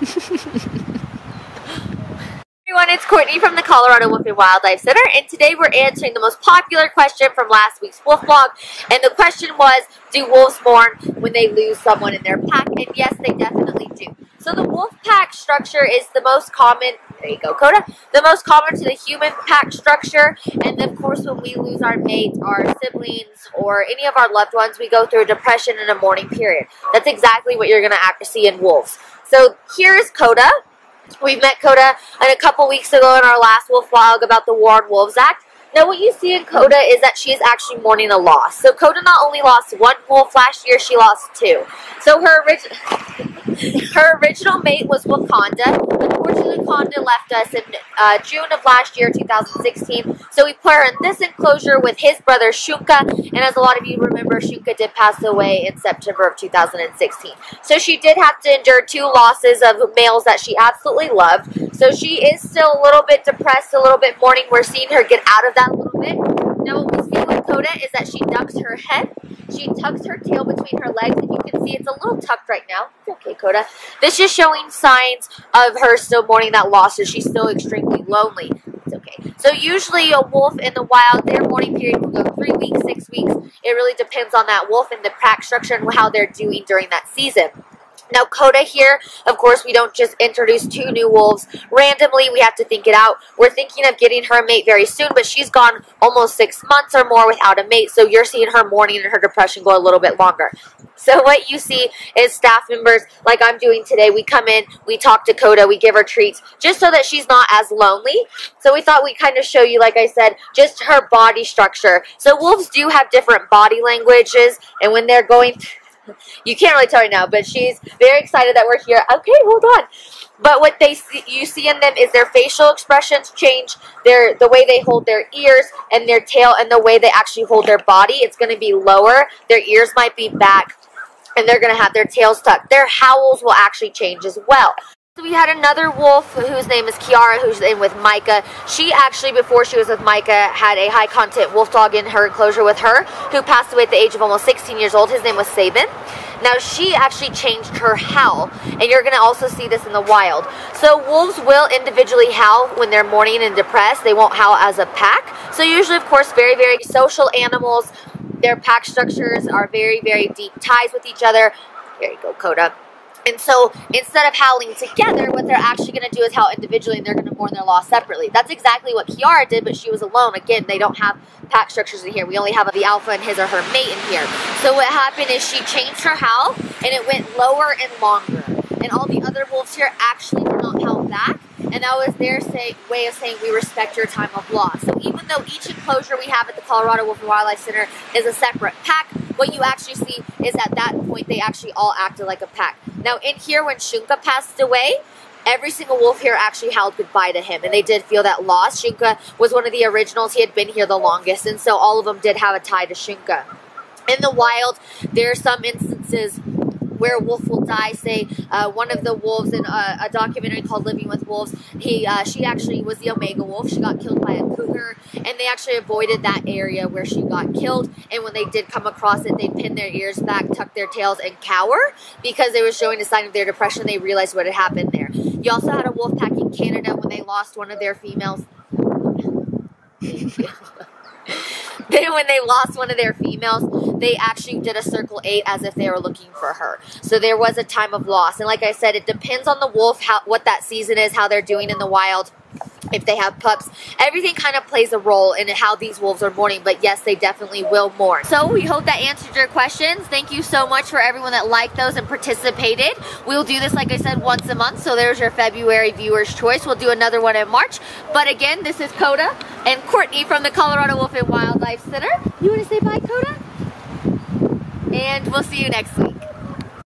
Everyone, it's Courtney from the Colorado Wolf and Wildlife Center, and today we're answering the most popular question from last week's wolf vlog. And the question was, do wolves mourn when they lose someone in their pack? And yes, they definitely do. So the wolf pack structure is the most common, there you go, Coda, the most common to the human pack structure. And of course, when we lose our mate, our siblings, or any of our loved ones, we go through a depression and a mourning period. That's exactly what you're going to see in wolves. So here is Coda. We met Coda a couple weeks ago in our last wolf vlog about the War on Wolves Act. Now what you see in Coda is that she is actually mourning a loss. So Coda not only lost one wolf last year, she lost two. So her original mate was Wakanda. Unfortunately, Wakanda left us in June of last year, 2016. So we put her in this enclosure with his brother Shunka. And as a lot of you remember, Shunka did pass away in September of 2016. So she did have to endure two losses of males that she absolutely loved. So she is still a little bit depressed, a little bit mourning. We're seeing her get out of that a little bit. Now what we see with Coda is that she ducks her head. She tucks her tail between her legs. If you can see, it's a little tucked right now. It's okay, Coda. This is showing signs of her still mourning that loss, so she's still extremely lonely. It's okay. So usually a wolf in the wild, their mourning period will go 3 weeks, 6 weeks. It really depends on that wolf and the pack structure and how they're doing during that season. Now, Coda here, of course, we don't just introduce two new wolves randomly. We have to think it out. We're thinking of getting her a mate very soon, but she's gone almost 6 months or more without a mate, so you're seeing her mourning and her depression go a little bit longer. So what you see is staff members, like I'm doing today, we come in, we talk to Coda, we give her treats, just so that she's not as lonely. So we thought we'd kind of show you, like I said, just her body structure. So wolves do have different body languages, and when they're going... You can't really tell right now, but she's very excited that we're here. Okay, hold on. But what you see in them is their facial expressions change, the way they hold their ears and their tail, and the way they actually hold their body. It's going to be lower. Their ears might be back, and they're going to have their tails tucked. Their howls will actually change as well. So we had another wolf whose name is Kiara, who's in with Micah. She actually, before she was with Micah, had a high-content wolf dog in her enclosure with her, who passed away at the age of almost 16 years old. His name was Sabin. Now, she actually changed her howl, and you're going to also see this in the wild. So wolves will individually howl when they're mourning and depressed. They won't howl as a pack. So usually, of course, very, very social animals. Their pack structures are very, very deep ties with each other. Here you go, Coda. And so instead of howling together, what they're actually going to do is howl individually, and they're going to mourn their loss separately. That's exactly what Kiara did, but she was alone. Again, they don't have pack structures in here. We only have the alpha and his or her mate in here. So what happened is she changed her howl, and it went lower and longer. And all the other wolves here actually did not howl back. And that was their way of saying, we respect your time of loss. So even though each enclosure we have at the Colorado Wolf and Wildlife Center is a separate pack, what you actually see is at that point, they actually all acted like a pack. Now in here, when Shunka passed away, every single wolf here actually howled goodbye to him, and they did feel that loss. Shunka was one of the originals. He had been here the longest, and so all of them did have a tie to Shunka. In the wild, there are some instances where a wolf will die. Say one of the wolves in a documentary called Living with Wolves, she actually was the Omega wolf. She got killed by a cougar, and they actually avoided that area where she got killed. And when they did come across it, they'd pin their ears back, tuck their tails, and cower because they were showing a sign of their depression. They realized what had happened there. You also had a wolf pack in Canada when they lost one of their females. When they lost one of their females, they actually did a circle 8 as if they were looking for her. So there was a time of loss. And like I said, it depends on the wolf, what that season is, how they're doing in the wild, if they have pups. Everything kind of plays a role in how these wolves are mourning. But yes, they definitely will mourn. So we hope that answered your questions. Thank you so much for everyone that liked those and participated. We'll do this, like I said, once a month. So there's your February viewer's choice. We'll do another one in March. But again, this is Coda and Courtney from the Colorado Wolf and Wildlife Center. You want to say bye, Coda? And we'll see you next week.